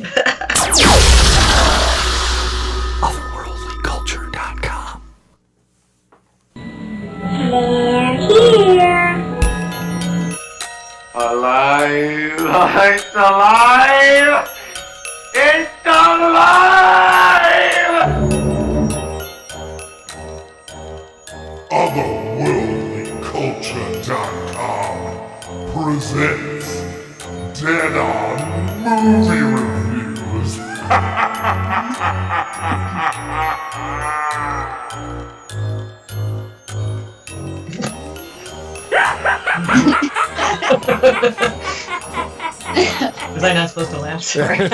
Otherworldlyculture.com. They're here. Alive! It's alive! It's alive! Otherworldlyculture.com presents Dead On Movie Reviews. Was I not supposed to laugh? Sorry.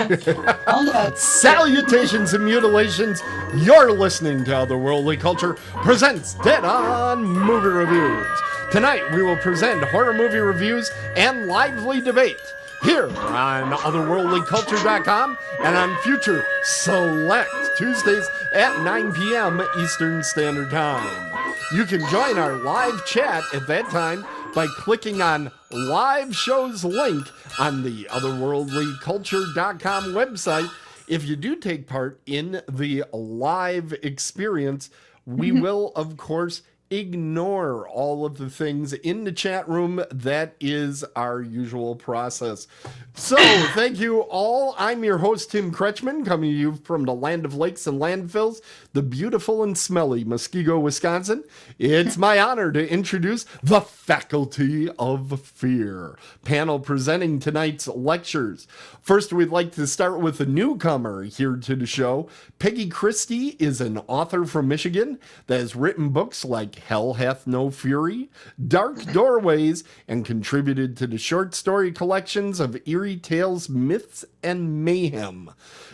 Salutations and mutilations. You're listening to Otherworldly Culture presents Dead On Movie Reviews. Tonight we will present horror movie reviews and lively debate here on otherworldlyculture.com and on future select Tuesdays at 9 p.m. Eastern Standard Time. You can join our live chat at that time by clicking on live shows link on the otherworldlyculture.com website. If you do take part in the live experience, we will, of course, ignore all of the things in the chat room. That is our usual process. So, thank you all. I'm your host, Tim Kretschmann, coming to you from the land of lakes and landfills, the beautiful and smelly Muskego, Wisconsin. It's my honor to introduce the Faculty of Fear panel presenting tonight's lectures. First, we'd like to start with a newcomer here to the show. Peggy Christie is an author from Michigan that has written books like Hell Hath No Fury, Dark Doorways, and contributed to the short story collections of Eerie Tales, Myths, and Mayhem.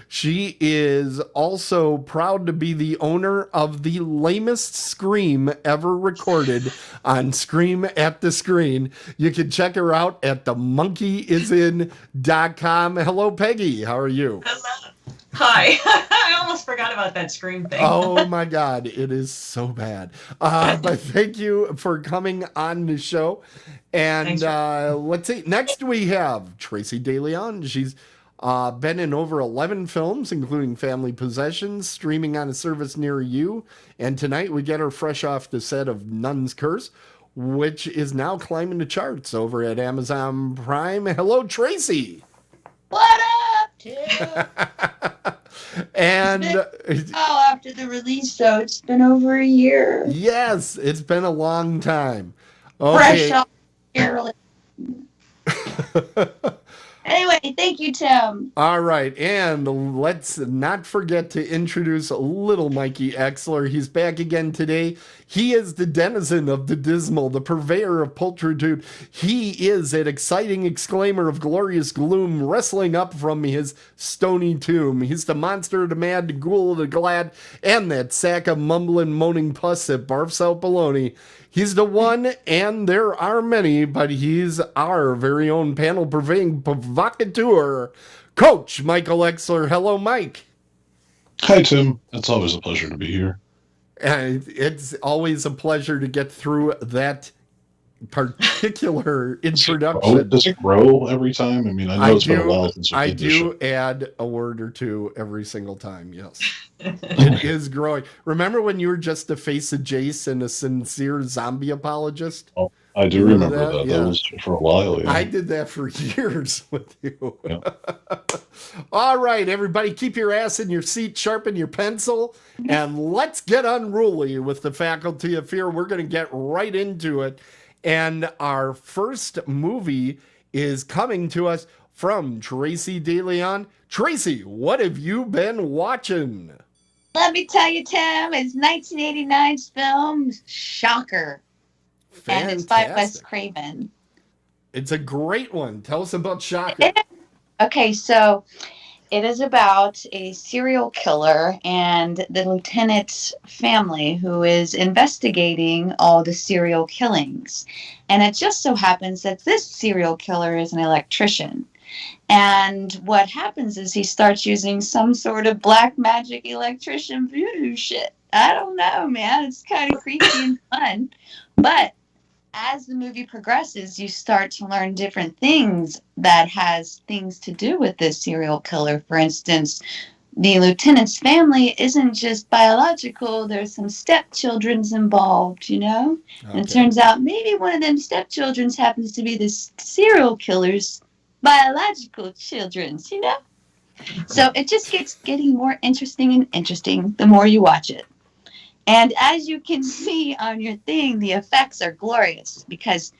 She is also proud to be the owner of the lamest scream ever recorded on Scream at the Screen. You can check her out at themonkeyisin.com. Hello, Peggy. How are you? Hello. Hi. I almost forgot about that Scream thing. Oh my God, it is so bad. But thank you for coming on the show. And let's see. Next we have Tracy DeLeon. She's been in over 11 films, including Family Possessions, streaming on a service near you. And tonight we get her fresh off the set of Nun's Curse, which is now climbing the charts over at Amazon Prime. Hello, Tracy. What up, Tim? And after the release, so it's been over a year. Yes, it's been a long time. Fresh off Carolyn. Anyway, thank you, Tim. All right, and let's not forget to introduce little Mikey Exler. He's back again today. He is the denizen of the dismal, the purveyor of pulchritude. He is an exciting exclaimer of glorious gloom, wrestling up from his stony tomb. He's the monster, the mad, the ghoul, the glad, and that sack of mumbling, moaning pus that barfs out baloney. He's the one, and there are many, but he's our very own panel-purveying provocateur, Coach Michael Exler. Hello, Mike. Hi, Tim. It's always a pleasure to be here. And it's always a pleasure to get through that particular introduction. Does it grow every time? I mean, I know it's been a while since I do add a word or two every single time, yes. It is growing. Remember when you were just the face of Jace and a sincere zombie apologist? Oh, I do remember that. Yeah. That was for a while. Yeah. I did that for years with you. Yeah. All right, everybody, keep your ass in your seat, sharpen your pencil, and let's get unruly with the Faculty of Fear. We're going to get right into it. And our first movie is coming to us from Tracey DeLeon. Tracy, what have you been watching? Let me tell you, Tim, it's 1989's film Shocker. Fantastic. And it's by Wes Craven. It's a great one. Tell us about Shocker. Okay, so it is about a serial killer and the lieutenant's family who is investigating all the serial killings. And it just so happens that this serial killer is an electrician. And what happens is he starts using some sort of black magic electrician voodoo shit. I don't know, man. It's kind of creepy and fun. But as the movie progresses, you start to learn different things that has things to do with this serial killer. For instance, the lieutenant's family isn't just biological. There's some stepchildren's involved, you know? And it turns out maybe one of them stepchildren's happens to be this serial killer's biological children's, you know? So it just gets getting more interesting and interesting the more you watch it. And as you can see on your thing, the effects are glorious because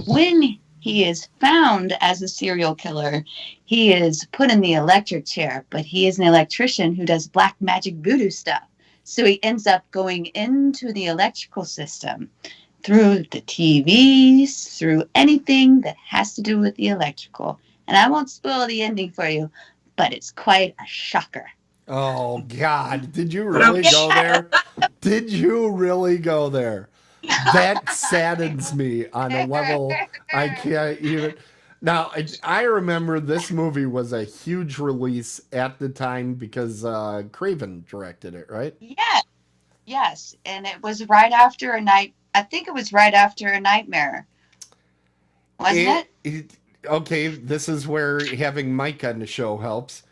when he is found as a serial killer, he is put in the electric chair, but he is an electrician who does black magic voodoo stuff. So he ends up going into the electrical system through the TVs, through anything that has to do with the electrical. And I won't spoil the ending for you, but it's quite a shocker. Oh, God. Did you really go there? Did you really go there? That saddens me on a level I can't even. Now, I remember this movie was a huge release at the time because Craven directed it, right? Yeah. Yes. And it was right after a night. I think it was right after A Nightmare. Wasn't it? Okay, this is where having Mike on the show helps.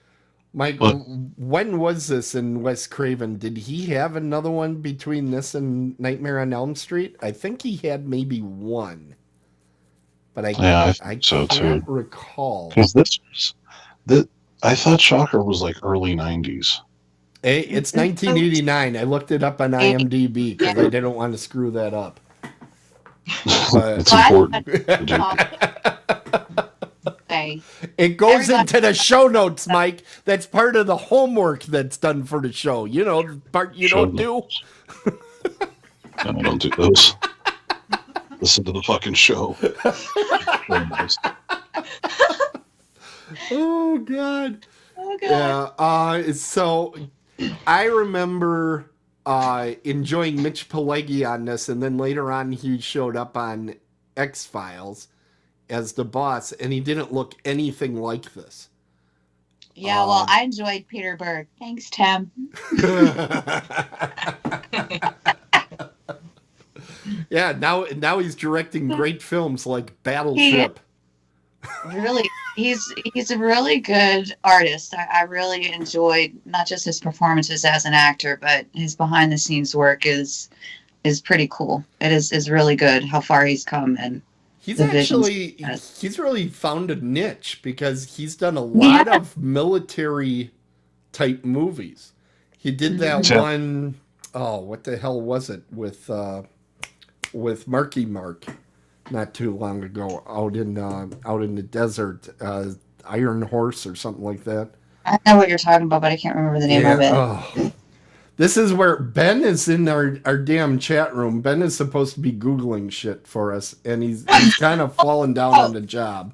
Mike, What? when was this in Wes Craven? Did he have another one between this and Nightmare on Elm Street? I think he had maybe one. But I think so can't too. recall. Because I thought Shocker was like early 90s. It's 1989. I looked it up on IMDb because I didn't want to screw that up. But It's important. it goes into the show notes, Mike. That's part of the homework that's done for the show. You know, the part you don't do. No, I don't do those. Listen to the fucking show. Oh, God. Oh, God. Yeah. So I remember enjoying Mitch Pileggi on this, and then later on he showed up on X-Files as the boss, and he didn't look anything like this. Yeah, well, I enjoyed Peter Berg. Thanks, Tim. Yeah, now he's directing great films like Battleship. Really, he's a really good artist. I really enjoyed not just his performances as an actor, but his behind the scenes work is pretty cool. It is really good how far he's come, and he's really found a niche because he's done a lot of military type movies. He did that one, what the hell was it with Marky Mark not too long ago out in the desert, Iron Horse or something like that. I know what you're talking about, but I can't remember the name of it. Oh. This is where Ben is in our damn chat room. Ben is supposed to be Googling shit for us, and he's kind of fallen down on the job.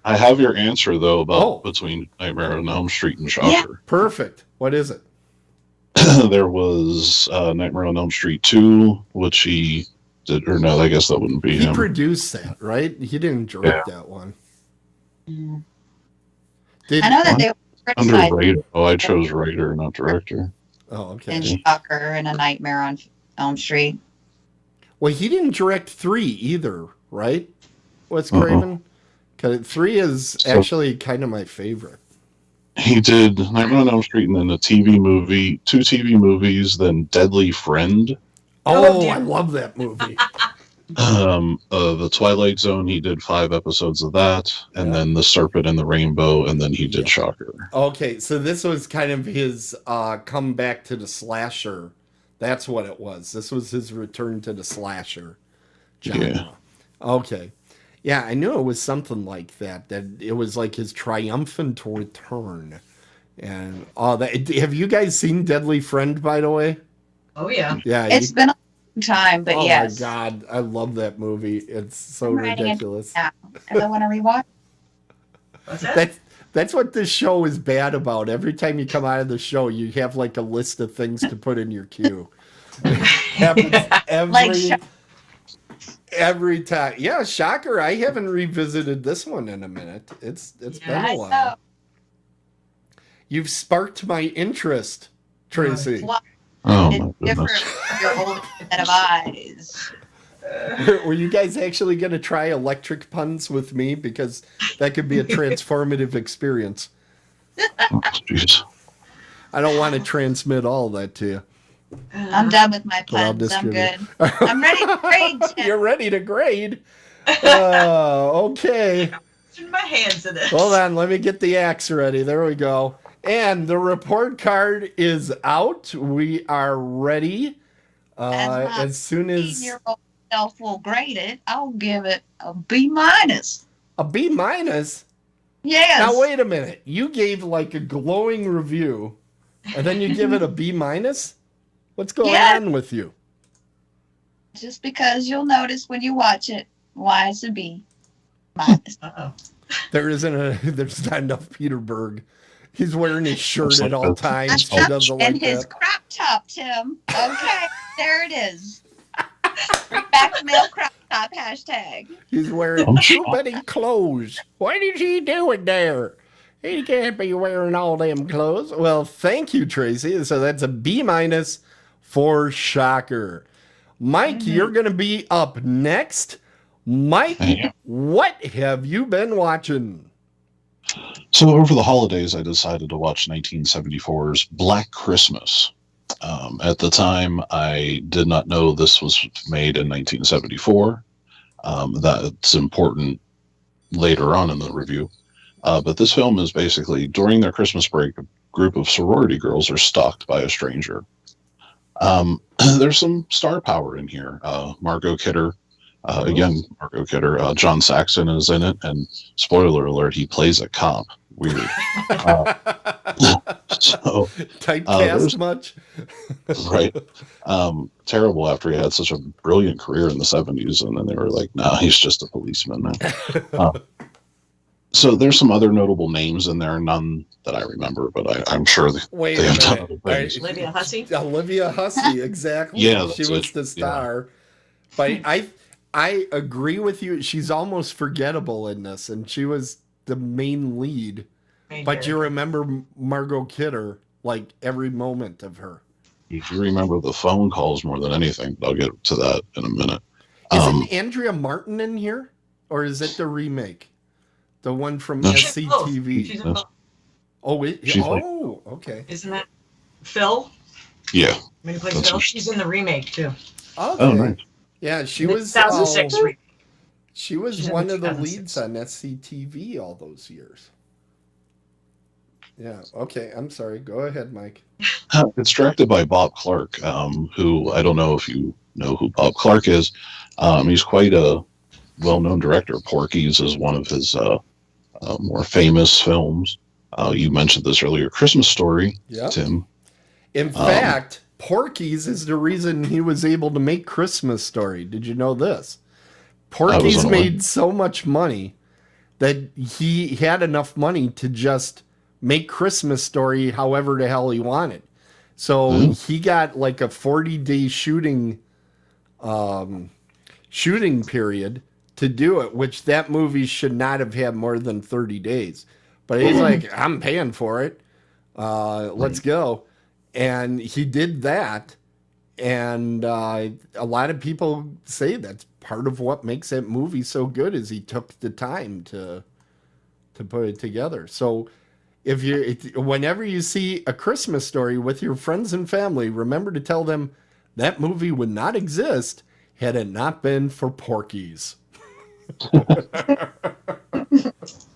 I have your answer, though, about between Nightmare on Elm Street and Shocker. Yeah. Perfect. What is it? There was Nightmare on Elm Street 2, which he did, or no, I guess that wouldn't be him. He produced that, right? He didn't direct that one. I know that they were under writer. Oh, I chose writer, not director. Oh, okay. And Shocker and A Nightmare on Elm Street. Well, he didn't direct 3 either, right? Wes Craven? 'Cause 3 is actually kind of my favorite. He did Nightmare on Elm Street and then a TV movie, 2 TV movies, then Deadly Friend. Oh, I love that movie. The Twilight Zone, he did 5 episodes of that, and then The Serpent and the Rainbow, and then he did Shocker. Okay, so this was kind of his comeback to the slasher. That's what it was. This was his return to the slasher genre. Yeah. Okay. Yeah, I knew it was something like that. That it was like his triumphant return. And all that. Have you guys seen Deadly Friend, by the way? Oh, yeah. Yeah. It's been a long time, but yes. Oh, my God. I love that movie. It's so ridiculous. And I want to rewatch. What's that? That's what this show is bad about. Every time you come out of the show, you have like a list of things to put in your queue. It happens every time. Yeah, Shocker. I haven't revisited this one in a minute. It's been a while. So, You've sparked my interest, Tracy. well, Oh, it's my different goodness. from your old set of eyes. Were you guys actually going to try electric puns with me? Because that could be a transformative experience. Oh, jeez. I don't want to transmit all that to you. I'm done with my But I'll puns. I'm distribute. good. I'm ready to grade, Tim. You're ready to grade? Okay. In my hands of this. Hold on. Let me get the axe ready. There we go. And the report card is out. We are ready. As soon as... Your self will grade it, I'll give it a B minus. A B minus? Yes. Now, wait a minute. You gave like a glowing review, and then you give it a B minus? What's going on with you? Just because you'll notice when you watch it, why it's a B minus. Uh-oh. There's not enough Peter Berg. He's wearing his shirt at all times. She doesn't And like his that. crop top, Tim. Okay, there it is. Bring back the male crop top hashtag. He's wearing too many clothes. What is he doing there? He can't be wearing all them clothes. Well, thank you, Tracy. So that's a B minus for Shocker. Mike, you're going to be up next. Mike, what have you been watching? So over the holidays, I decided to watch 1974's Black Christmas. At the time, I did not know this was made in 1974. That's important later on in the review. But this film is basically, during their Christmas break, a group of sorority girls are stalked by a stranger. There's some star power in here. Margot Kidder, Margot Kidder. John Saxon is in it, and spoiler alert, he plays a cop. Weird. So Typecast much? Right. Terrible after he had such a brilliant career in the 70s, and then they were like, no, he's just a policeman now. So there's some other notable names in there, none that I remember, but I'm sure they have done other things. Olivia Hussey? Olivia Hussey, exactly. Yeah, she was the star. But I agree with you. She's almost forgettable in this, and she was the main lead. But you remember Margot Kidder, like every moment of her. You remember the phone calls more than anything. I'll get to that in a minute. Isn't Andrea Martin in here? Or is it the remake? The one from SCTV? She's in both. Okay. Isn't that Phil? Yeah. When he plays Phil, she's in the remake too. Okay. Oh, nice. Yeah, she was 2006 remake. She was one of the leads on SCTV all those years. Yeah. Okay. I'm sorry. Go ahead, Mike. It's directed by Bob Clark, who I don't know if you know who Bob Clark is. He's quite a well-known director. Porky's is one of his more famous films. You mentioned this earlier, Christmas Story, Tim. In fact, Porky's is the reason he was able to make Christmas Story. Did you know this? Porky's made so much money that he had enough money to just make Christmas Story however the hell he wanted. So he got like a 40-day shooting period to do it, which that movie should not have had more than 30 days. But he's like, I'm paying for it. Let's go. And he did that. And a lot of people say that's part of what makes that movie so good is he took the time to put it together. So whenever you see A Christmas Story with your friends and family, remember to tell them that movie would not exist had it not been for Porky's.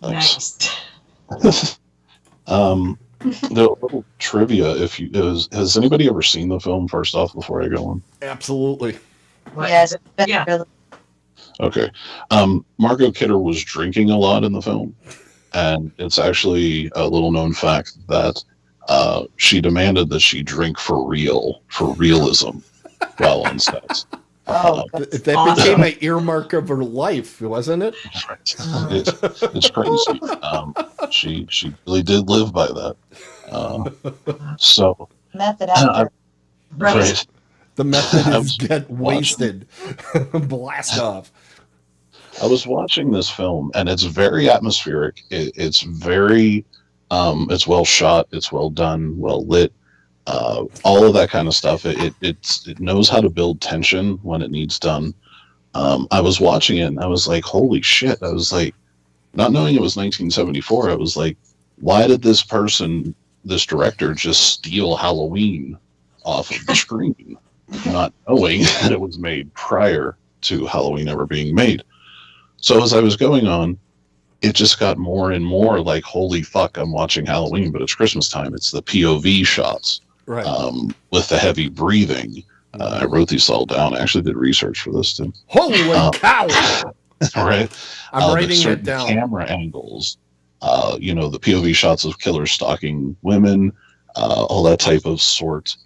Nice. The little trivia, has anybody ever seen the film first off before I go on? Absolutely. Yes. Yeah. Okay. Margot Kidder was drinking a lot in the film, and it's actually a little known fact that she demanded that she drink for realism while on set. That became an earmark of her life, wasn't it? It's crazy. She really did live by that. So method actor. Right. The method is get wasted, blast off. I was watching this film, and it's very atmospheric. It's very, it's well shot. It's well done, well lit. All of that kind of stuff. It knows how to build tension when it needs done. I was watching it and I was like, holy shit. I was like, not knowing it was 1974, I was like, why did this director just steal Halloween off of the screen, not knowing that it was made prior to Halloween ever being made? So as I was going on, it just got more and more like, holy fuck, I'm watching Halloween, but it's Christmas time. It's the POV shots, Right. with the heavy breathing. I wrote these all down. I actually did research for this too. Holy cow! Right. I'm writing certain it down. Camera angles, the POV shots of killers stalking women, all that type of sort.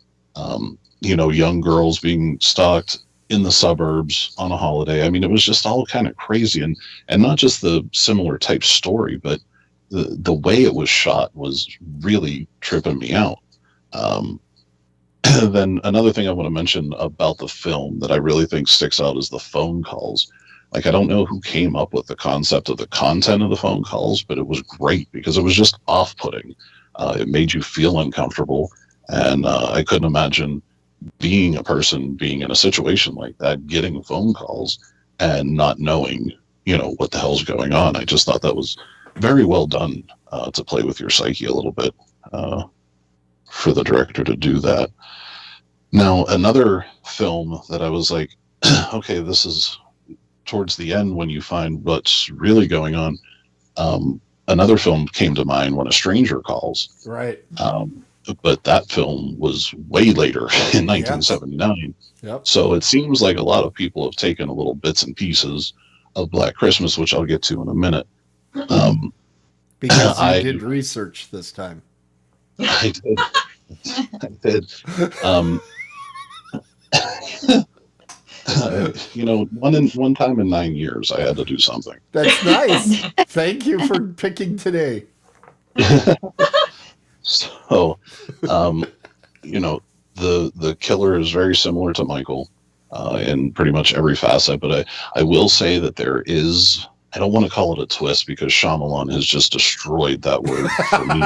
Young girls being stalked in the suburbs on a holiday. I mean, it was just all kind of crazy, and not just the similar type story, but the way it was shot was really tripping me out. Then another thing I want to mention about the film that I really think sticks out is the phone calls. Like, I don't know who came up with the concept of the content of the phone calls, but it was great because it was just off-putting. It made you feel uncomfortable, and I couldn't imagine being a person being in a situation like that, getting phone calls and not knowing, what the hell's going on. I just thought that was very well done to play with your psyche a little bit for the director to do that. Now, another film that I was like, okay, this is towards the end when you find what's really going on. Another film came to mind, When a Stranger Calls. Right. But that film was way later in 1979. Yep. So it seems like a lot of people have taken a little bits and pieces of Black Christmas, which I'll get to in a minute. Because you did research this time. I did. I did. One time in 9 years, I had to do something. That's nice. Thank you for picking today. So, the killer is very similar to Michael in pretty much every facet, but I will say that there is, I don't want to call it a twist because Shyamalan has just destroyed that word for me.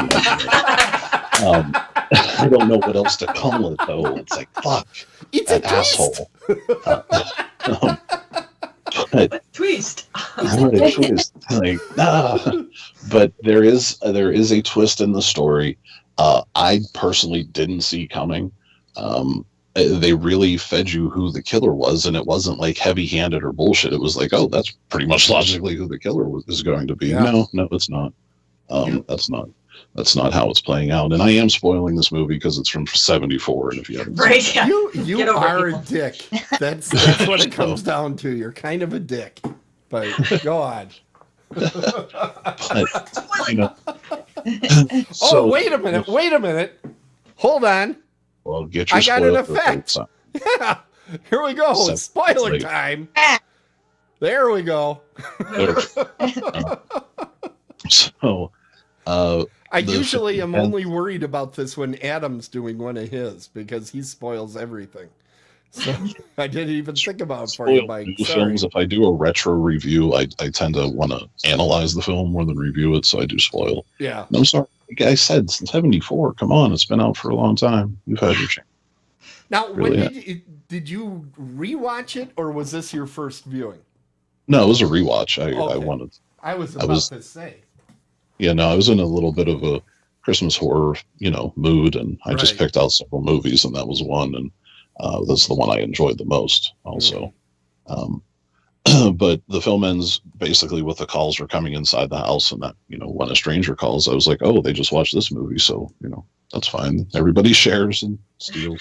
I don't know what else to call it, though. It's like, fuck, it's that a asshole. Twist. What a twist. Like, but there is a twist in the story. I personally didn't see coming. They really fed you who the killer was, and it wasn't like heavy-handed or bullshit. It was like, oh, that's pretty much logically who the killer is going to be. Yeah. No, it's not. That's not how it's playing out. And I am spoiling this movie because it's from '74. And if you haven't right, yeah. You are a dick. That's what it comes down to. You're kind of a dick. But go on. So, wait a minute. Hold on. Well, get your I got an effect. Yeah. Here we go. It's spoiler time. There we go. So, I usually am only worried about this when Adam's doing one of his because he spoils everything. So I didn't even think about it for you, Mike. Films, if I do a retro review, I tend to want to analyze the film more than review it, so I do spoil. Yeah. I'm sorry. Like I said, since '74. Come on, it's been out for a long time. You've had your chance. Now, really, did you rewatch it, or was this your first viewing? No, it was a rewatch. I wanted. I was about to say. Yeah, no, I was in a little bit of a Christmas horror, mood, and I just picked out several movies, and that was one, and that's the one I enjoyed the most, also. But the film ends basically with the calls are coming inside the house, and that, When a Stranger Calls, I was like, oh, they just watched this movie, so, that's fine. Everybody shares and steals.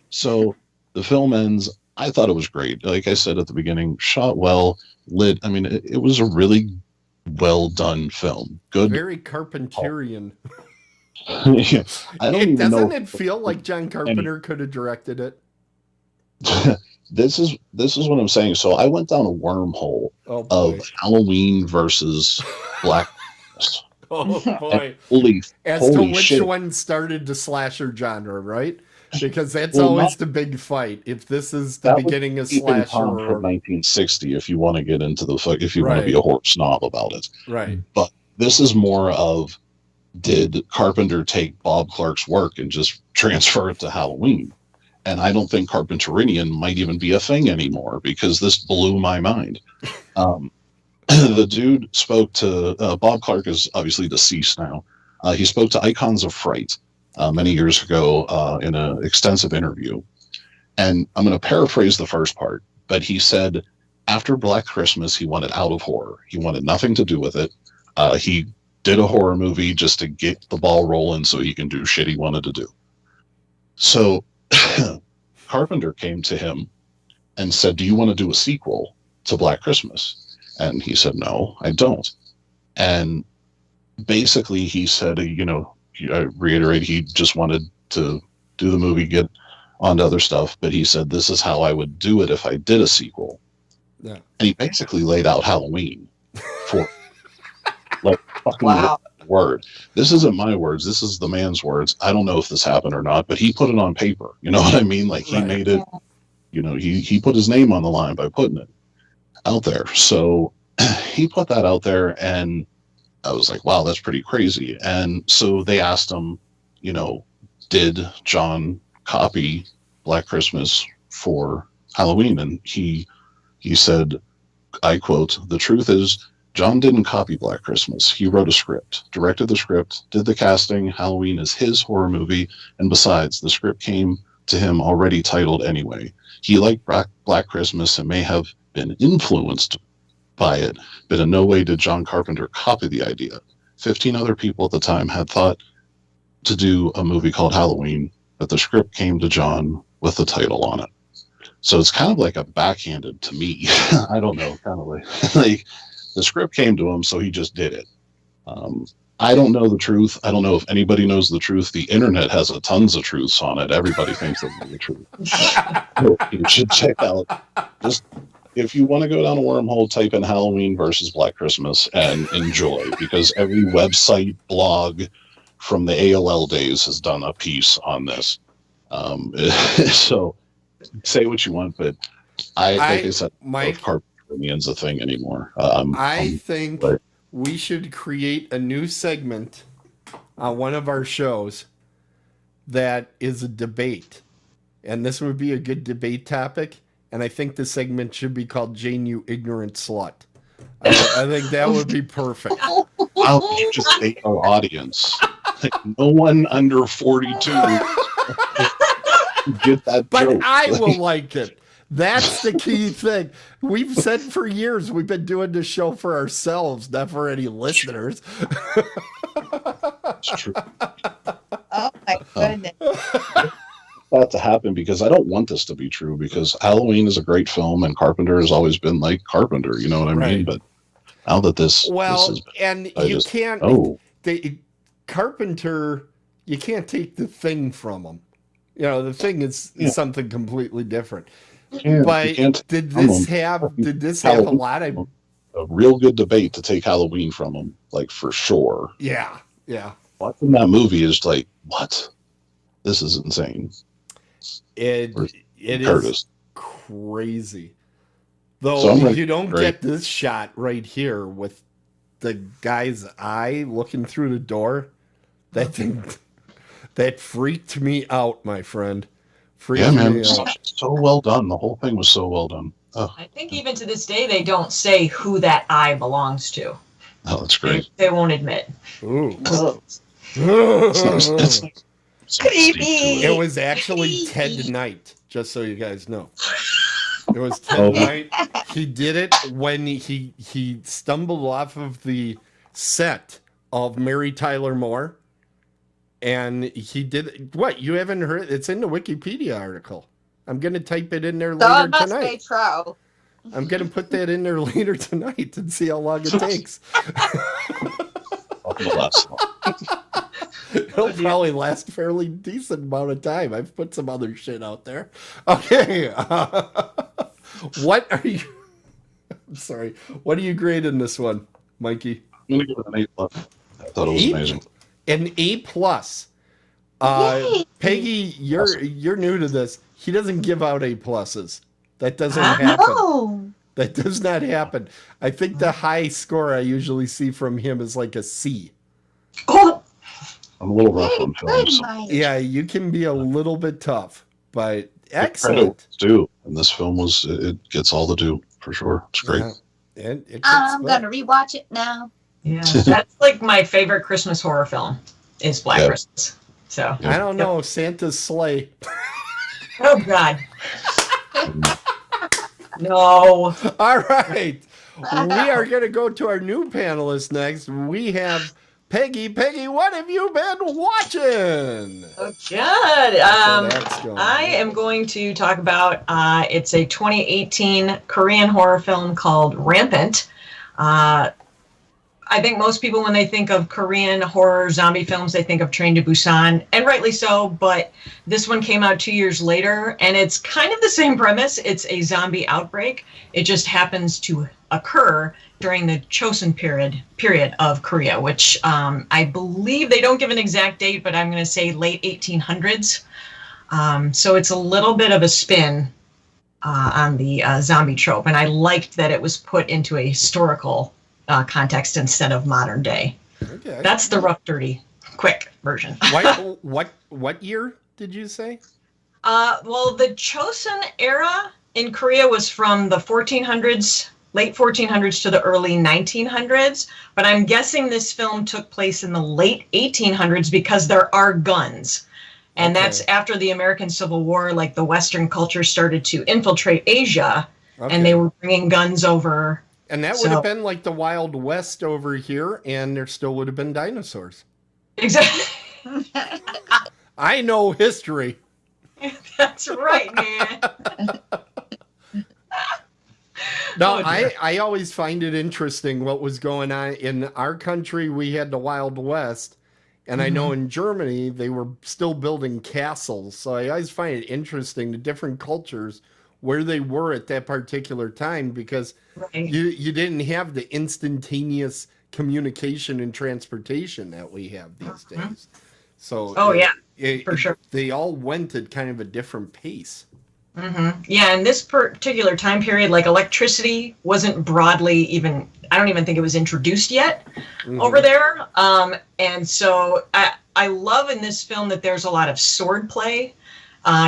So the film ends. I thought it was great. Like I said at the beginning, shot well, lit. I mean, it was a really well done film. Good. Very Carpenterian. Yeah. Doesn't it feel like John Carpenter could have directed it? This is what I'm saying. So I went down a wormhole of Halloween versus Black Christmas. Oh boy! As to which one started the slasher genre, right? Because that's always the big fight. If this is the beginning of slasher, from 1960, if you want to get into if you want to be a horror snob about it, right? But this is more of, did Carpenter take Bob Clark's work and just transfer it to Halloween? And I don't think Carpenterinian might even be a thing anymore because this blew my mind. The dude spoke to Bob Clark is obviously deceased now. He spoke to Icons of Fright many years ago in an extensive interview. And I'm going to paraphrase the first part, but he said after Black Christmas, he wanted out of horror. He wanted nothing to do with it. He did a horror movie just to get the ball rolling so he can do shit he wanted to do. So Carpenter came to him and said, do you want to do a sequel to Black Christmas? And he said, no, I don't. And basically he said, I reiterate, he just wanted to do the movie, get onto other stuff. But he said, this is how I would do it if I did a sequel. Yeah. And he basically laid out Halloween for like fucking word. This isn't my words. This is the man's words. I don't know if this happened or not, but he put it on paper. You know what I mean? Like he made it, he put his name on the line by putting it out there. So he put that out there and I was like, wow, that's pretty crazy. And so they asked him, did John copy Black Christmas for Halloween? And he said, I quote, the truth is John didn't copy Black Christmas. He wrote a script, directed the script, did the casting. Halloween is his horror movie. And besides, the script came to him already titled anyway. He liked Black Christmas and may have been influenced by it, but in no way did John Carpenter copy the idea. 15 other people at the time had thought to do a movie called Halloween, but the script came to John with the title on it. So it's kind of like a backhanded to me. I don't know, kind of like the script came to him, so he just did it. I don't know the truth. I don't know if anybody knows the truth. The internet has tons of truths on it. Everybody thinks they know the truth. So you should check out. Just if you want to go down a wormhole, type in Halloween versus Black Christmas and enjoy, because every website, blog from the AOL days has done a piece on this. So say what you want, but like I said, Mike, Carpenterinian's a thing anymore. I think we should create a new segment on one of our shows that is a debate. And this would be a good debate topic. And I think the segment should be called Jane, You Ignorant Slut. I think that would be perfect. How can you just hate our audience? Like, no one under 42 get that but joke. I will like it. That's the key thing. We've said for years we've been doing this show for ourselves, not for any listeners. It's true. Oh my goodness. That to happen because I don't want this to be true, because Halloween is a great film and Carpenter has always been like Carpenter, you know what I mean? But now that this is, and you can't Carpenter, you can't take the Thing from him. The Thing is something completely different. But did this have a lot of a real good debate to take Halloween from him, like for sure. Yeah. Watching that movie is like, what? This is insane. It is crazy. Though you don't get this shot right here with the guy's eye looking through the door. That thing that freaked me out, my friend. So well done. The whole thing was so well done. I think even to this day they don't say who that eye belongs to. Oh, that's great. They won't admit. Ooh. It's creepy. It was actually Ted Knight, just so you guys know. It was Ted Knight. He did it when he stumbled off of the set of Mary Tyler Moore. And he did what? You haven't heard? It's in the Wikipedia article. I'm going to type it in there later tonight. Must be true. I'm going to put that in there later tonight and see how long it takes. It'll probably last a fairly decent amount of time. I've put some other shit out there. Okay. What are you... I'm sorry. What are you grading this one, Mikey? I'm going to give it an A+. I thought it was amazing. An A+. Peggy, you're new to this. He doesn't give out A+. That doesn't happen. No. That does not happen. I think the high score I usually see from him is like a C. I'm a little rough on film. So. Yeah, you can be a little bit tough, but Excellent. Due, and this film it gets all the due for sure. It's great. Yeah. It I'm gonna rewatch it now. Yeah, that's like my favorite Christmas horror film is Black Christmas. So I don't know, Santa's sleigh. Oh God. No. All right. We are going to go to our new panelist next. We have Peggy. Peggy, what have you been watching? Oh, good. I am going to talk about, it's a 2018 Korean horror film called Rampant. I think most people, when they think of Korean horror zombie films, they think of Train to Busan, and rightly so, but this one came out 2 years later, and it's kind of the same premise. It's a zombie outbreak. It just happens to occur during the Chosun period of Korea, which I believe they don't give an exact date, but I'm going to say late 1800s. So it's a little bit of a spin on the zombie trope, and I liked that it was put into a historical context instead of modern day. Okay. That's the rough, dirty, quick version. What year did you say? Well, the Chosun era in Korea was from the 1400s, late 1400s to the early 1900s, but I'm guessing this film took place in the late 1800s because there are guns. And that's after the American Civil War, like the Western culture started to infiltrate Asia, and they were bringing guns over. And that would have been like the Wild West over here, and there still would have been dinosaurs. Exactly. I know history. That's right, man. No, I always find it interesting what was going on. In our country, we had the Wild West, and I know in Germany, they were still building castles. So I always find it interesting, the different cultures, where they were at that particular time, because you didn't have the instantaneous communication and transportation that we have these days. So for sure. They all went at kind of a different pace. Yeah, in this particular time period, like electricity wasn't broadly even, I don't even think it was introduced yet over there. And so I love in this film that there's a lot of sword play.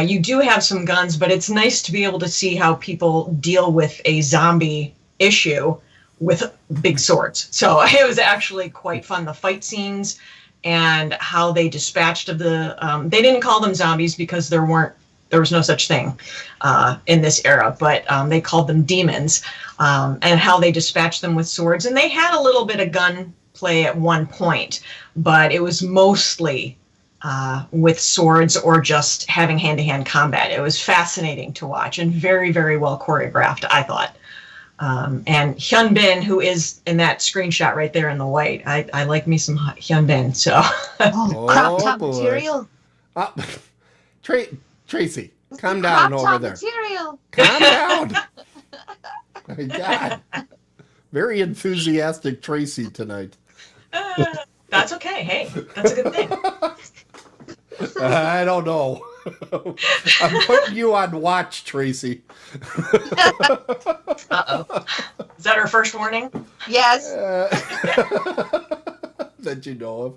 You do have some guns, but it's nice to be able to see how people deal with a zombie issue with big swords. So it was actually quite fun. The fight scenes and how they dispatched of the, they didn't call them zombies because there was no such thing in this era, but they called them demons, and how they dispatched them with swords. And they had a little bit of gun play at one point, but it was mostly with swords or just having hand-to-hand combat. It was fascinating to watch and very, very well choreographed, I thought. And Hyun Bin, who is in that screenshot right there in the white, I like me some Hyun Bin. So crop top material. Tracy, calm down over there. Material. Calm down. My God. Very enthusiastic Tracy tonight. That's okay. Hey, that's a good thing. I don't know. I'm putting you on watch, Tracy. Uh-oh. Is that her first warning? Yes. That you know of.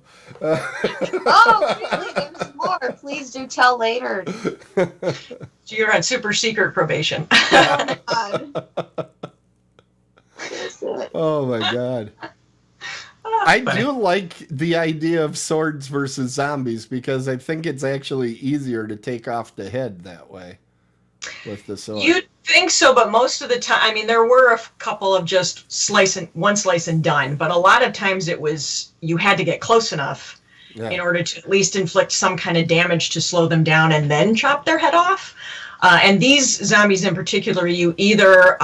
Oh, really? There's more. Please do tell later. So you're on super secret probation. Oh, God. Oh, my God. I do like the idea of swords versus zombies because I think it's actually easier to take off the head that way with the sword. You'd think so, but most of the time, I mean, there were a couple of just one slice and done, but a lot of times it was, you had to get close enough in order to at least inflict some kind of damage to slow them down and then chop their head off. And these zombies in particular, you either,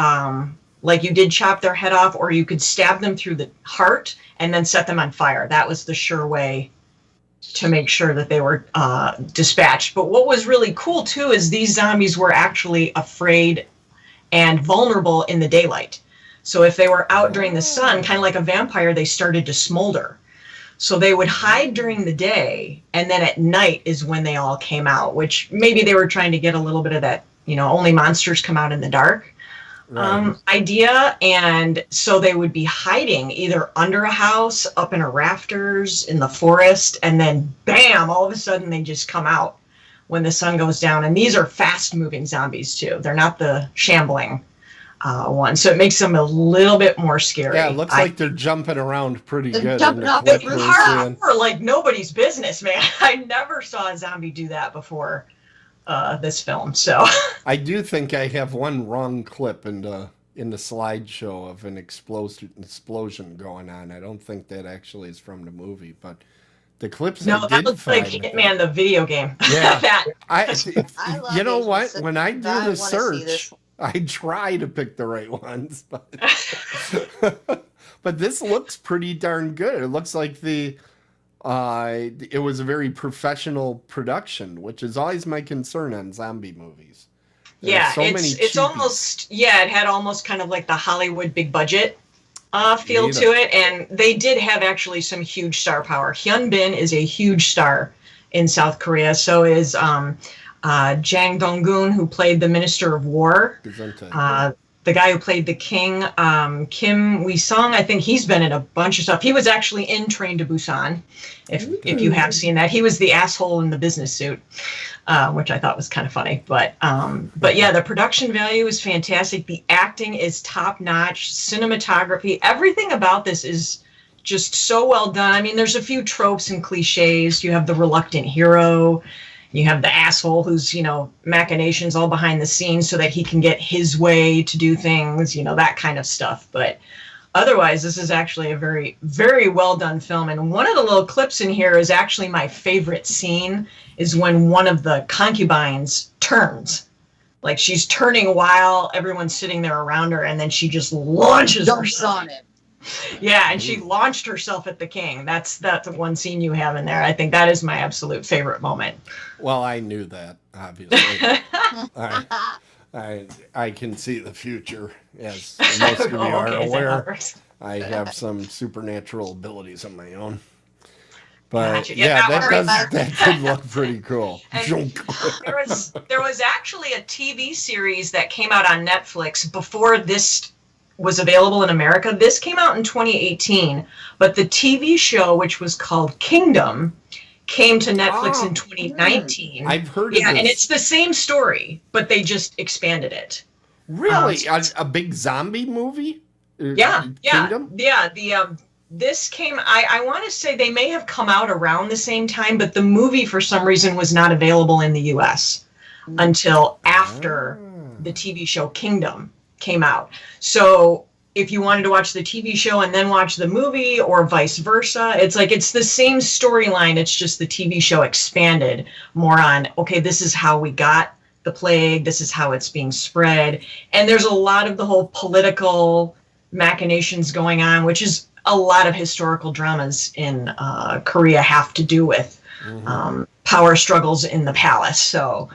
like you did chop their head off, or you could stab them through the heart and then set them on fire. That was the sure way to make sure that they were dispatched. But what was really cool, too, is these zombies were actually afraid and vulnerable in the daylight. So if they were out during the sun, kind of like a vampire, they started to smolder. So they would hide during the day, and then at night is when they all came out, which maybe they were trying to get a little bit of that, only monsters come out in the dark. Idea. And so they would be hiding either under a house, up in a rafters, in the forest, and then bam, all of a sudden they just come out when the sun goes down. And these are fast-moving zombies, too. They're not the shambling ones. So it makes them a little bit more scary. Yeah, it looks like they're jumping around pretty good. Jumping off clip the we're roof. seeing. Hardcore like nobody's business, man. I never saw a zombie do that before this film. So I do think I have one wrong clip in the slideshow of an explosion going on. I don't think that actually is from the movie, but the clips no, I that did looks like find. Hitman, the video game. Yeah. That. I love You know Agents what? of When I do God, I the wanna see this search, I try to pick the right ones, but but this looks pretty darn good. It looks like it was a very professional production, which is always my concern on zombie movies. Yeah, so many it's cheapies. almost, it had almost kind of like the Hollywood big budget feel Neat. to it, and they did have actually some huge star power. Hyun Bin is a huge star in South Korea. So is Jang Dong-gun, who played the Minister of War. The guy who played the king, Kim Wee-sung, I think he's been in a bunch of stuff. He was actually in Train to Busan, if you have seen that. He was the asshole in the business suit, which I thought was kind of funny. But yeah, the production value is fantastic. The acting is top-notch. Cinematography, everything about this is just so well done. I mean, there's a few tropes and cliches. You have the reluctant hero. You have the asshole who's, machinations all behind the scenes so that he can get his way to do things, that kind of stuff. But otherwise, this is actually a very, very well done film. And one of the little clips in here is actually my favorite scene, is when one of the concubines turns. Like, she's turning while everyone's sitting there around her, and then she just launches herself on it. Yeah, and she launched herself at the king. That's the one scene you have in there. I think that is my absolute favorite moment. Well, I knew that, obviously. I can see the future, as most of you are aware. I have some supernatural abilities of my own. But Gotcha. Yeah, that did look pretty cool. There was actually a TV series that came out on Netflix before this was available in America. This came out in 2018, but the TV show, which was called Kingdom, came to Netflix in 2019. I've heard of this. Yeah, and it's the same story, but they just expanded it. Really? A big zombie movie? Kingdom? This came, I want to say they may have come out around the same time, but the movie for some reason was not available in the US until after the TV show Kingdom came out. So if you wanted to watch the TV show and then watch the movie, or vice versa, it's the same storyline. It's just the TV show expanded more on, okay, this is how we got the plague. This is how it's being spread. And there's a lot of the whole political machinations going on, which is a lot of historical dramas in Korea have to do with power struggles in the palace. So,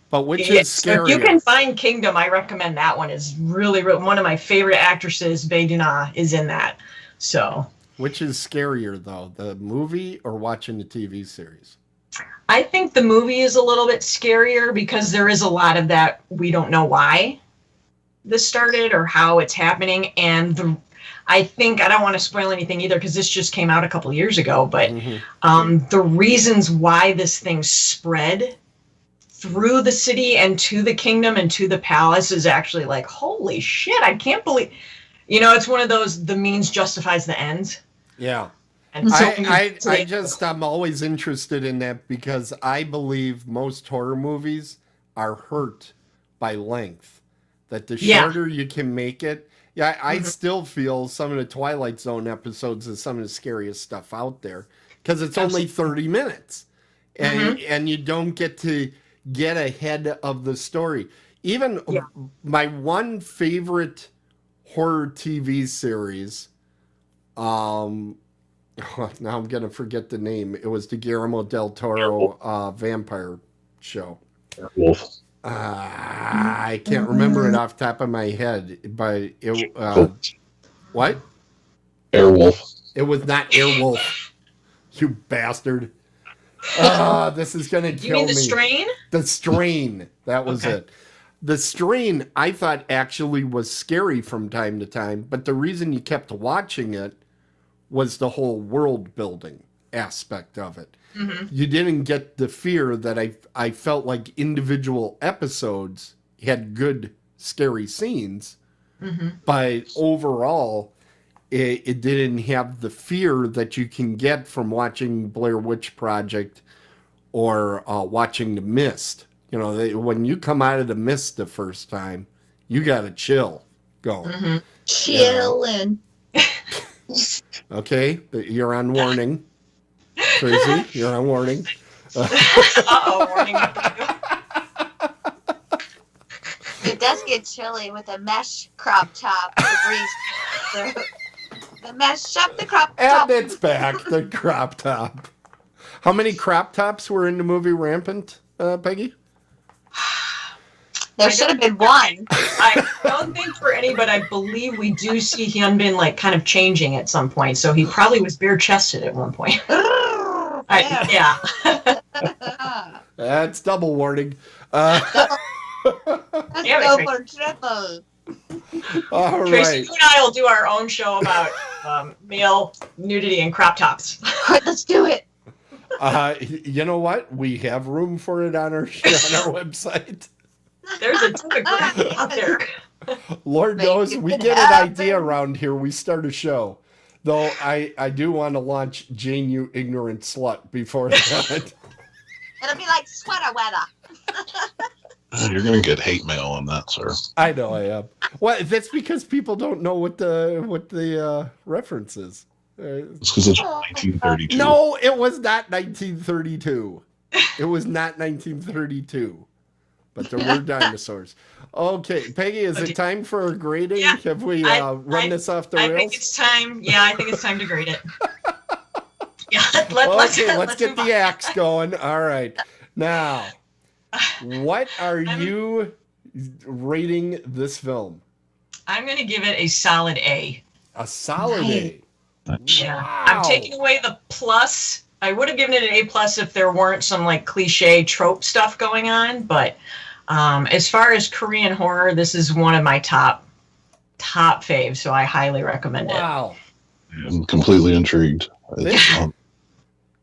but which is scarier? If you can find Kingdom, I recommend that one. Is really one of my favorite actresses. Bae Doona is in that. So, which is scarier though, the movie or watching the TV series? I think the movie is a little bit scarier because there is a lot of that we don't know why this started or how it's happening, and I think, I don't want to spoil anything either because this just came out a couple years ago, but the reasons why this thing spread through the city and to the kingdom and to the palace is actually like, holy shit, I can't believe, it's one of those, the means justifies the ends. Yeah. And so I'm always interested in that because I believe most horror movies are hurt by length. That the shorter you can make it. Yeah, I still feel some of the Twilight Zone episodes is some of the scariest stuff out there because it's only 30 minutes. And you don't get to get ahead of the story. Even my one favorite horror TV series, now I'm going to forget the name. It was the Guillermo del Toro vampire show. Wolf. I can't remember it off the top of my head, but it what? Airwolf. It was not Airwolf. You bastard. This is gonna kill me. You mean The Strain? The Strain. That was it. The Strain, I thought actually was scary from time to time, but the reason you kept watching it was the whole world building. aspect of it. Mm-hmm. You didn't get the fear that I felt like individual episodes had good scary scenes, Mm-hmm. but overall it didn't have the fear that you can get from watching Blair Witch Project or watching The Mist. You know, when you come out of The Mist the first time, you got a chill going. Mm-hmm. Chillin'. Okay, you're on warning. Tracy, you're on warning. Uh-oh, warning. It does get chilly with a mesh crop top. The mesh up the crop top. And it's back, the crop top. How many crop tops were in the movie Rampant, Peggy? There should have been one. I don't think for any, but I believe we do see him been like kind of changing at some point. So he probably was bare chested at one point. Yeah. That's double warning. Let's Yeah, go but- for triple. All Tracy, right. you and I will do our own show about male nudity and crop tops. Let's do it. You know what? We have room for it on our website. There's a demographic out there. Lord Make knows it we get an happen. idea around here. We start a show. Though I do want to launch Jane, You Ignorant Slut before that. It'll be like sweater weather. You're going to get hate mail on that, sir. I know I am. Well, that's because people don't know what the reference is. It's because it's 1932. No, it was not 1932. It was not 1932. But there were dinosaurs. Okay, Peggy, is it time for a grading? Yeah, Have we run this off the I rails? think it's time. Yeah, I think it's time to grade it. Yeah, let's get move the on. axe going. All right. Now, what are you rating this film? I'm going to give it a solid A. A solid A. Yeah. Wow. I'm taking away the plus. I would have given it an A plus if there weren't some like cliche trope stuff going on, but as far as Korean horror, this is one of my top faves, so I highly recommend it. Wow. I'm completely intrigued. This show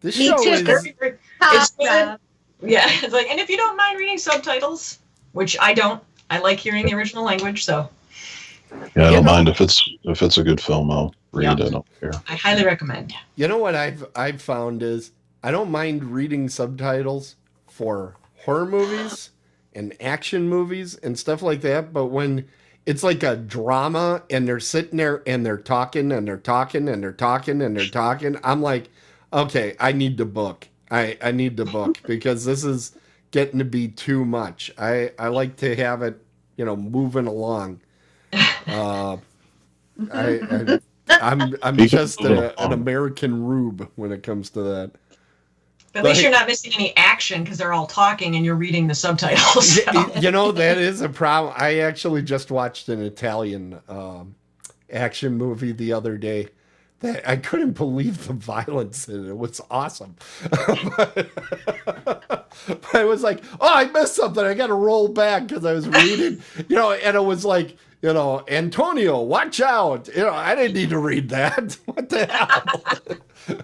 is... It's good. Yeah, it's like, and if you don't mind reading subtitles, which I don't, I like hearing the original language, so Yeah, I don't mind if it's a good film. I'll read it. I don't care. I highly recommend. You know what I've found is I don't mind reading subtitles for horror movies and action movies and stuff like that, but when it's like a drama and they're sitting there and they're talking and they're talking and they're talking and they're talking, I'm like, okay, I need the book. I need the book because this is getting to be too much. I like to have it, moving along. I'm just an American rube when it comes to that. But at least you're not missing any action because they're all talking and you're reading the subtitles. So. That is a problem. I actually just watched an Italian action movie the other day that I couldn't believe the violence in it. It was awesome. But I was like, oh, I missed something. I got to roll back because I was reading, and it was like, Antonio, watch out. I didn't need to read that. What the hell?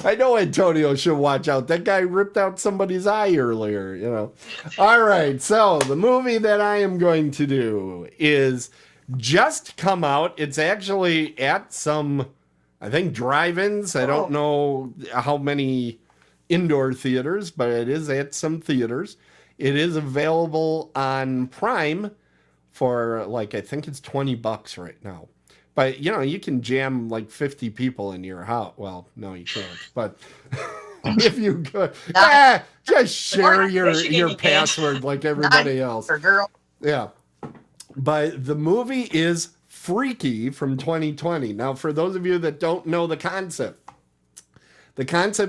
I know Antonio should watch out. That guy ripped out somebody's eye earlier, All right, so the movie that I am going to do is just come out. It's actually at some, I think, drive-ins. I don't know how many indoor theaters, but it is at some theaters. It is available on Prime for, I think it's $20 right now. But, you can jam 50 people in your house. Well, no, you can't. But if you could, just share your password like everybody else. Girl. Yeah. But the movie is Freaky from 2020. Now, for those of you that don't know the concept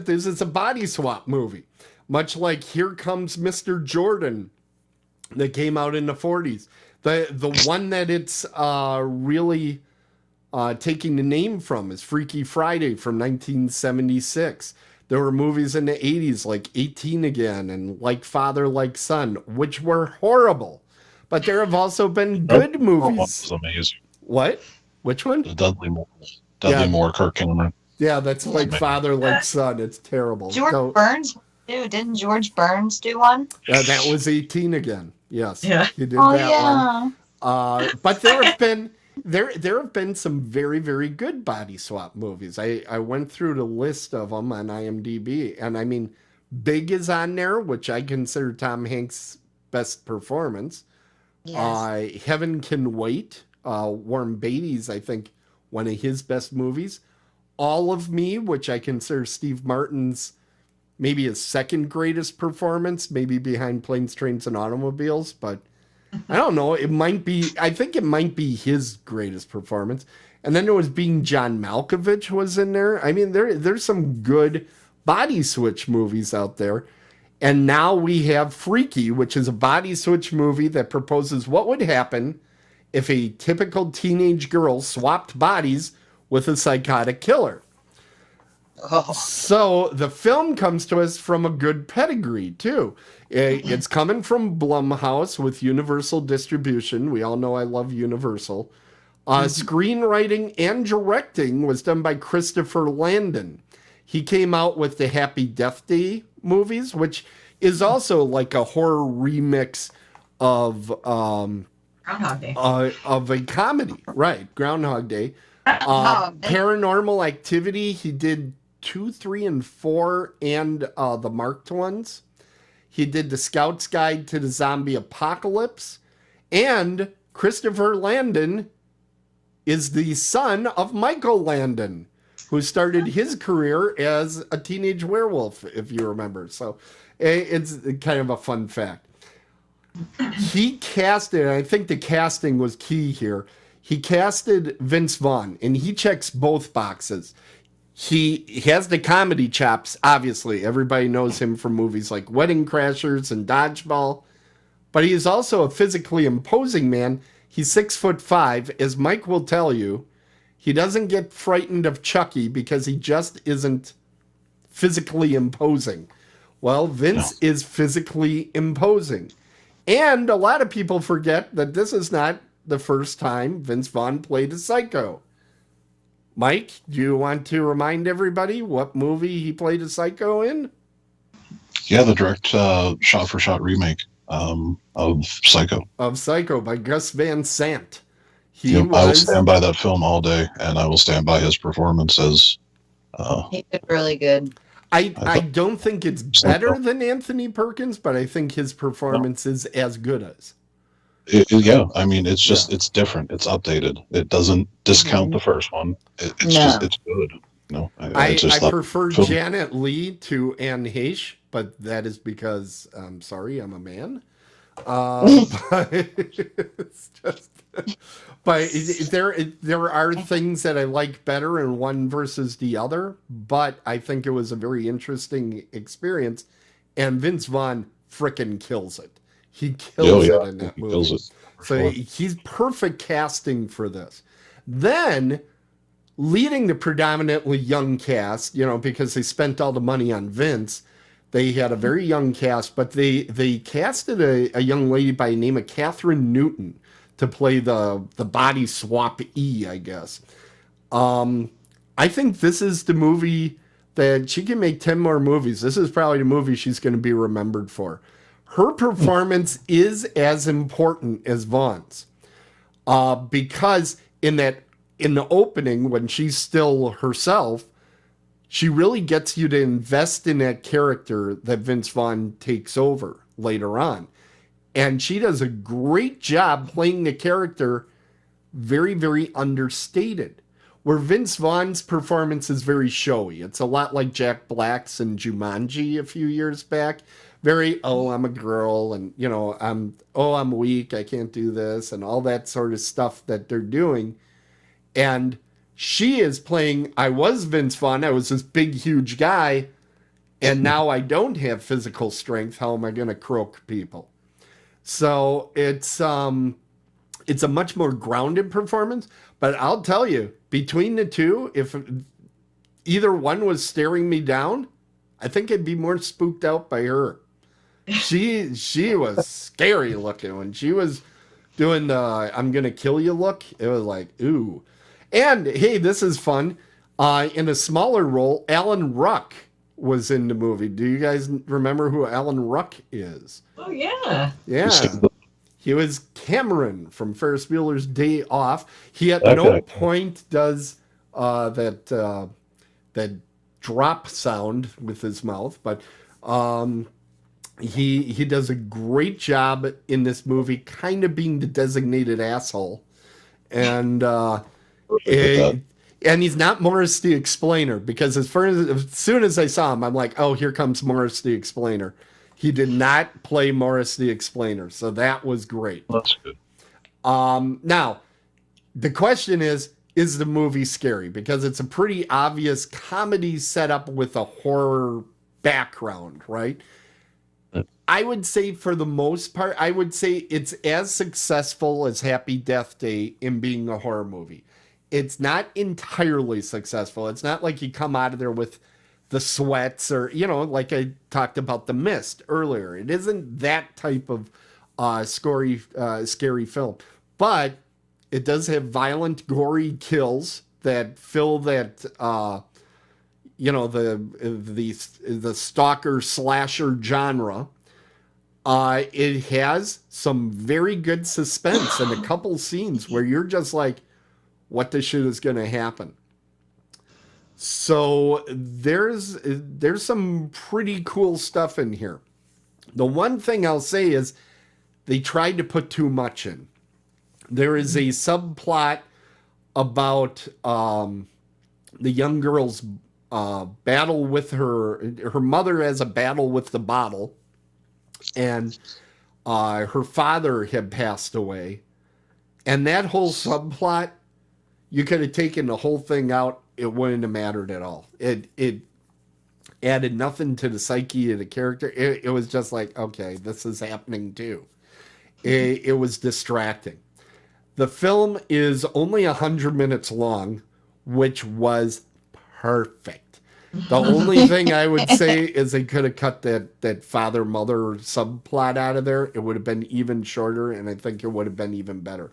is it's a body swap movie. Much like Here Comes Mr. Jordan that came out in the 40s. The one that it's really taking the name from is Freaky Friday from 1976. There were movies in the 80s like 18 Again and Like Father, Like Son, which were horrible. But there have also been good movies. That was amazing. What? Which one? The Dudley Moore Kirk Cameron. Yeah, that's like father, like son. It's terrible. George Burns, too. Didn't George Burns do one? That was 18 again. Yes, Yeah. he did Oh, that yeah. one. But there have been some very, very good body swap movies. I went through the list of them on IMDb, and I mean, Big is on there, which I consider Tom Hanks' best performance. Yes. Heaven Can Wait, Warren Beatty's, I think, one of his best movies. All of Me, which I consider Steve Martin's maybe his second greatest performance, maybe behind Planes, Trains, and Automobiles, but I don't know. I think it might be his greatest performance. And then there was Being John Malkovich was in there. I mean, there's some good body switch movies out there. And now we have Freaky, which is a body switch movie that proposes what would happen if a typical teenage girl swapped bodies with a psychotic killer. Oh. So the film comes to us from a good pedigree, too. It's coming from Blumhouse with Universal Distribution. We all know I love Universal. Screenwriting and directing was done by Christopher Landon. He came out with the Happy Death Day movies, which is also like a horror remix of Groundhog Day. of a comedy, right? Groundhog Day. Paranormal Activity. He did 2, 3, and 4, and the marked ones. He did The Scout's Guide to the Zombie Apocalypse, and Christopher Landon is the son of Michael Landon, who started his career as a teenage werewolf, if you remember. So it's kind of a fun fact. He casted, I think the casting was key here, he casted Vince Vaughn, and he checks both boxes. He has the comedy chops, obviously. Everybody knows him from movies like Wedding Crashers and Dodgeball. But he is also a physically imposing man. He's 6'5", as Mike will tell you. He doesn't get frightened of Chucky because he just isn't physically imposing. Well, Vince is physically imposing. And a lot of people forget that this is not the first time Vince Vaughn played a psycho. Mike, do you want to remind everybody what movie he played a psycho in? Yeah, the direct shot-for-shot remake of Psycho. Of Psycho by Gus Van Sant. I will stand by that film all day, and I will stand by his performance as... He did really good. I don't think it's better than Anthony Perkins, but I think his performance is as good as. Yeah, I mean, it's just, it's different. It's updated. It doesn't discount the first one. It's good. No, I prefer Janet Leigh to Anne Heche, but that is because, sorry, I'm a man. But it's just... But there are things that I like better in one versus the other, but I think it was a very interesting experience, and Vince Vaughn frickin' kills it. He kills it in that movie. So he's perfect casting for this. Then, leading the predominantly young cast, because they spent all the money on Vince, they had a very young cast, but they casted a young lady by the name of Catherine Newton to play the body swap I guess. I think this is the movie that she can make 10 more movies. This is probably the movie she's going to be remembered for. Her performance is as important as Vaughn's. Because in the opening, when she's still herself, she really gets you to invest in that character that Vince Vaughn takes over later on. And she does a great job playing the character very, very understated. Where Vince Vaughn's performance is very showy. It's a lot like Jack Black's in Jumanji a few years back. Very, I'm a girl, and, I'm weak, I can't do this, and all that sort of stuff that they're doing. And she is playing, I was Vince Vaughn, I was this big, huge guy, and now I don't have physical strength. How am I going to croak people? So it's a much more grounded performance, but I'll tell you, between the two, if either one was staring me down, I think I'd be more spooked out by her. She was scary looking when she was doing the I'm gonna kill you look. It was like, ooh. And hey, this is fun. In a smaller role, Alan Ruck was in the movie. Do you guys remember who Alan Ruck is? Oh yeah. Yeah. He was Cameron from Ferris Bueller's Day Off. He at That no guy. point does that drop sound with his mouth, but he does a great job in this movie, kind of being the designated asshole, and and he's not Morris the Explainer, because as soon as I saw him, I'm like, oh, here comes Morris the Explainer. He did not play Morris the Explainer, so that was great. That's good. Now, the question is the movie scary? Because it's a pretty obvious comedy setup with a horror background, right? I would say for the most part, I would say it's as successful as Happy Death Day in being a horror movie. It's not entirely successful. It's not like you come out of there with the sweats or, like I talked about The Mist earlier. It isn't that type of scary film. But it does have violent, gory kills that fill that, the stalker slasher genre. It has some very good suspense and a couple scenes where you're just like, what the shit is going to happen? So there's some pretty cool stuff in here. The one thing I'll say is they tried to put too much in. There is a subplot about the young girl's battle with her mother has a battle with the bottle, and her father had passed away. And that whole subplot, you could have taken the whole thing out. It wouldn't have mattered at all. It added nothing to the psyche of the character. It was just like, okay, this is happening too. It was distracting. The film is only 100 minutes long, which was perfect. The only thing I would say is they could have cut that father-mother subplot out of there. It would have been even shorter, and I think it would have been even better.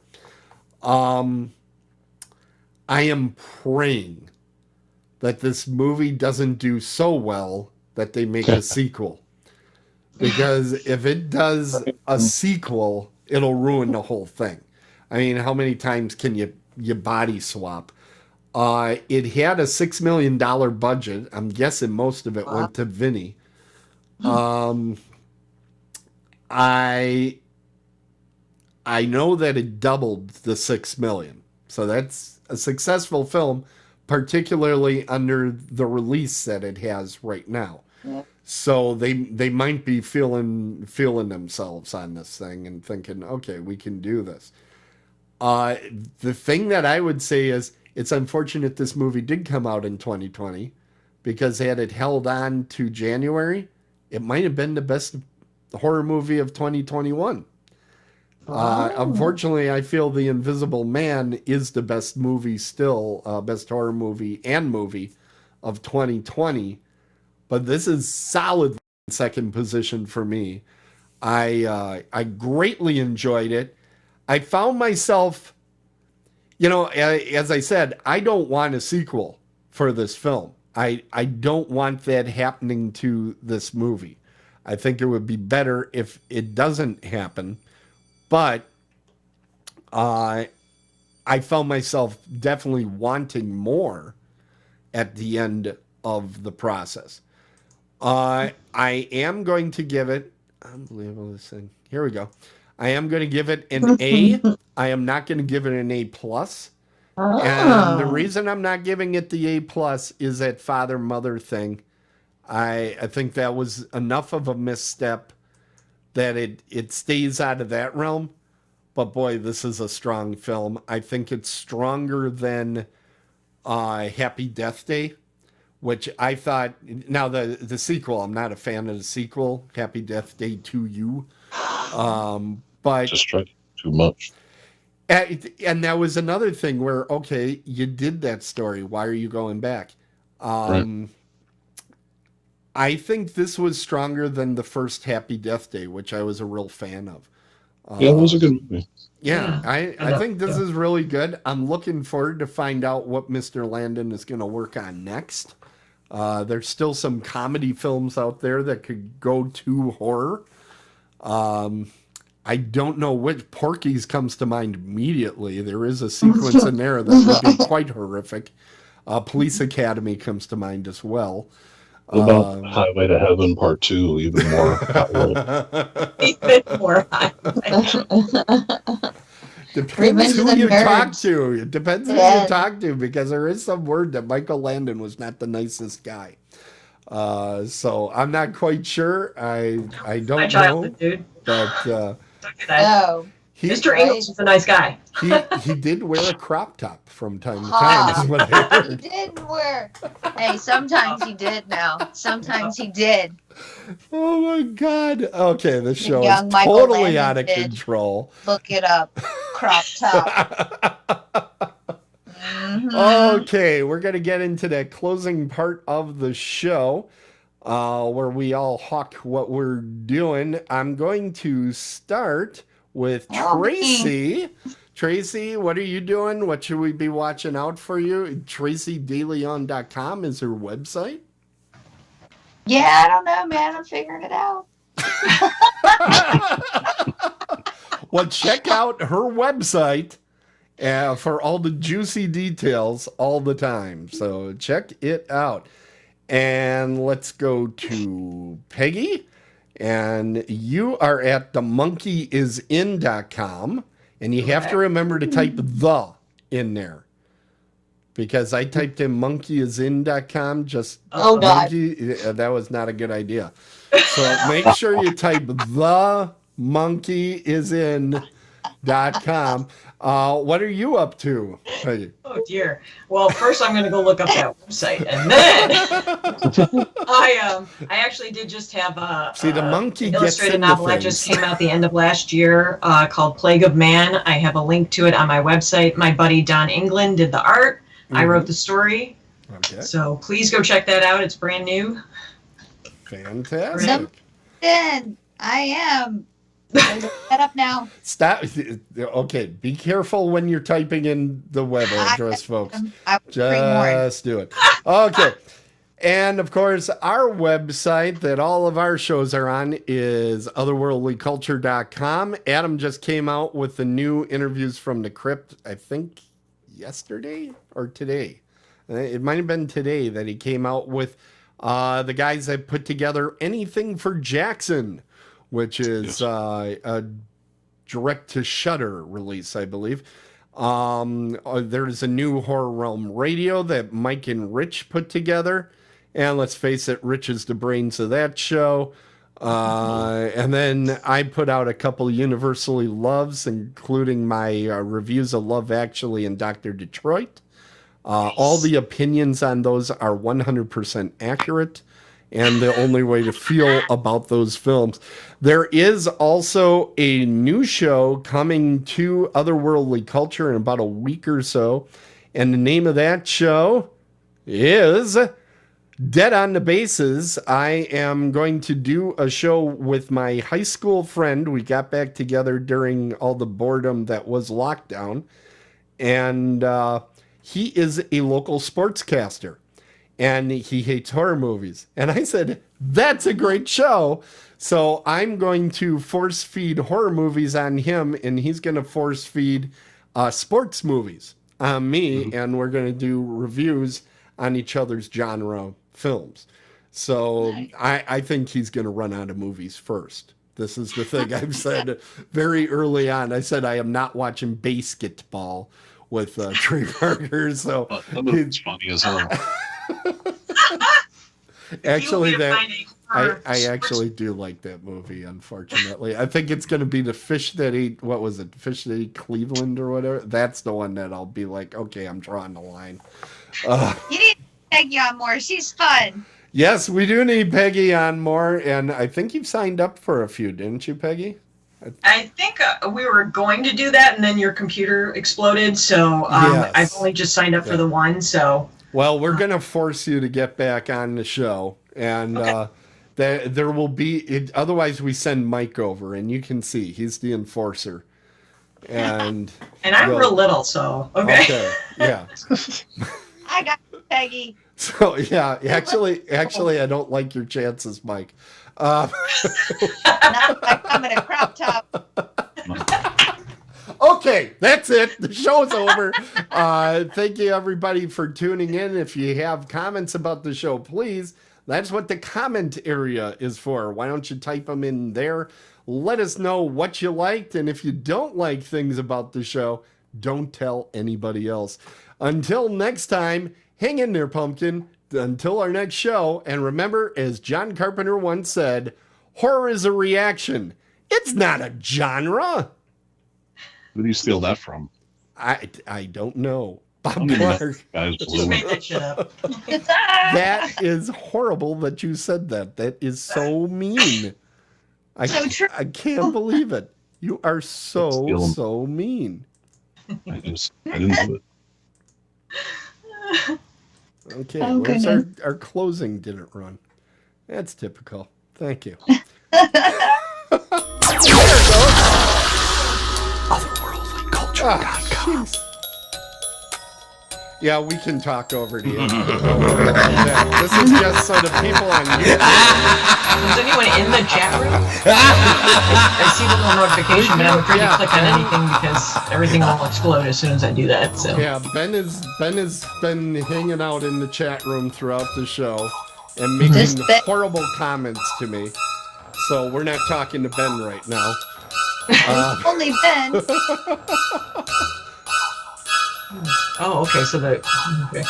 I am praying that this movie doesn't do so well that they make a sequel. Because if it does a sequel, it'll ruin the whole thing. I mean, how many times can you body swap? It had a $6 million budget. I'm guessing most of it went to Vinny. I know that it doubled the $6 million. So that's a successful film, particularly under the release that it has right now. Yeah. So they might be feeling themselves on this thing and thinking, okay, we can do this. The thing that I would say is it's unfortunate this movie did come out in 2020, because had it held on to January, it might have been the best horror movie of 2021. Unfortunately, I feel The Invisible Man is the best movie still, best horror movie and movie of 2020. But this is solid second position for me. I greatly enjoyed it. I found myself, as I said, I don't want a sequel for this film. I don't want that happening to this movie. I think it would be better if it doesn't happen. But I found myself definitely wanting more at the end of the process. I am going to give it, unbelievable this thing. Here we go. I am going to give it an A. I am not going to give it an A plus. And the reason I'm not giving it the A plus is that father-mother thing. I think that was enough of a misstep that it stays out of that realm. But boy, this is a strong film. I think it's stronger than Happy Death Day, which I thought, now the sequel, I'm not a fan of the sequel, Happy Death Day to You. But just tried too much. And that was another thing where, okay, you did that story. Why are you going back? Right. I think this was stronger than the first Happy Death Day, which I was a real fan of. Yeah, it was a good movie. Yeah, I think this is really good. I'm looking forward to find out what Mr. Landon is going to work on next. There's still some comedy films out there that could go to horror. I don't know which. Porky's comes to mind immediately. There is a sequence in there that would be quite horrific. Police Academy comes to mind as well. What about Highway to Heaven Part 2, even more? Even more highway. Depends who you talk to. It depends who you talk to, because there is some word that Michael Landon was not the nicest guy. So I'm not quite sure. I don't My childhood, dude. But Mr. Ingalls is a nice guy. he did wear a crop top from time to time. Is what I heard. He didn't wear. Hey, sometimes he did. Now, sometimes he did. Oh my God! Okay, the show Young is Michael totally Landon out of did. control. Look it up. Crop top. Okay, we're gonna get into that closing part of the show, where we all hawk what we're doing. I'm going to start with Tracy. Tracy, what are you doing? What should we be watching out for you? TracyDeLeon.com is her website. Yeah, I don't know, man. I'm figuring it out. Well, check out her website for all the juicy details all the time. So check it out. And let's go to Peggy. And you are at themonkeyisin.com. And you have to remember to type the in there. Because I typed in monkeyisin.com, just monkey. That was not a good idea. So make sure you type themonkeyisin.com. What are you up to? Oh dear. Well, first I'm going to go look up that website, and then I actually did just have the monkey an gets illustrated into novel that things. just came out the end of last year called Plague of Man. I have a link to it on my website. My buddy Don England did the art. I wrote the story. Okay. So please go check that out. It's brand new. Fantastic. Then I am. Set up now. Stop. Okay, be careful when you're typing in the web address, folks. Just do it. Okay. And of course, our website that all of our shows are on is otherworldlyculture.com. Adam just came out with the new interviews from the crypt, I think yesterday or today. It might have been today that he came out with the guys that put together Anything for Jackson, which is a direct-to-Shudder release, I believe. There's a new Horror Realm radio that Mike and Rich put together. And let's face it, Rich is the brains of that show. And then I put out a couple universally loves, including my reviews of Love Actually and Dr. Detroit. All the opinions on those are 100% accurate. And the only way to feel about those films. There is also a new show coming to Otherworldly Culture in about a week or so. And the name of that show is Dead on the Bases. I am going to do a show with my high school friend. We got back together during all the boredom that was lockdown. And he is a local sportscaster. And he hates horror movies. And I said, that's a great show. So I'm going to force feed horror movies on him, and he's going to force feed sports movies on me. And we're going to do reviews on each other's genre films. So nice. I think he's going to run out of movies first. This is the thing I've said very early on. I said I am not watching basketball with Trey Parker. So it's funny as hell. Actually, I actually do like that movie, unfortunately. I think it's going to be the fish that ate, what was it, fish that ate Cleveland or whatever. That's the one that I'll be like, okay, I'm drawing the line. You need Peggy on more. She's fun. Yes, we do need Peggy on more, and I think you've signed up for a few, didn't you, Peggy? I think we were going to do that, and then your computer exploded, so Yes. I've only just signed up for the one, so... Well, we're going to force you to get back on the show. And There will be. Otherwise, we send Mike over, and you can see he's the enforcer. And I'm real little, so okay. Yeah. I got you, Peggy. So yeah, actually, I don't like your chances, Mike. Not if I come in a crop top. Okay, that's it. The show's over. Thank you, everybody, for tuning in. If you have comments about the show, please, that's what the comment area is for. Why don't you type them in there? Let us know what you liked, and if you don't like things about the show, don't tell anybody else. Until next time, hang in there, Pumpkin. Until our next show, and remember, as John Carpenter once said, horror is a reaction. It's not a genre. Who do you steal that from? I don't know. Bob Guys, Just made that shit up. That is horrible that you said that. That is so mean. So true. I can't believe it. You are so mean. I didn't do it. Okay, Oh, where's goodness. our closing didn't run? That's typical. Thank you. Otherworldlyculture.com. Yeah, we can talk over to you. This is just so the people on YouTube. Is anyone in the chat room? I see the little notification, but I'm afraid to click on anything because everything will explode as soon as I do that. So Yeah, Ben has been hanging out in the chat room throughout the show and making horrible comments to me. So we're not talking to Ben right now. Only Ben. Oh, okay. So okay.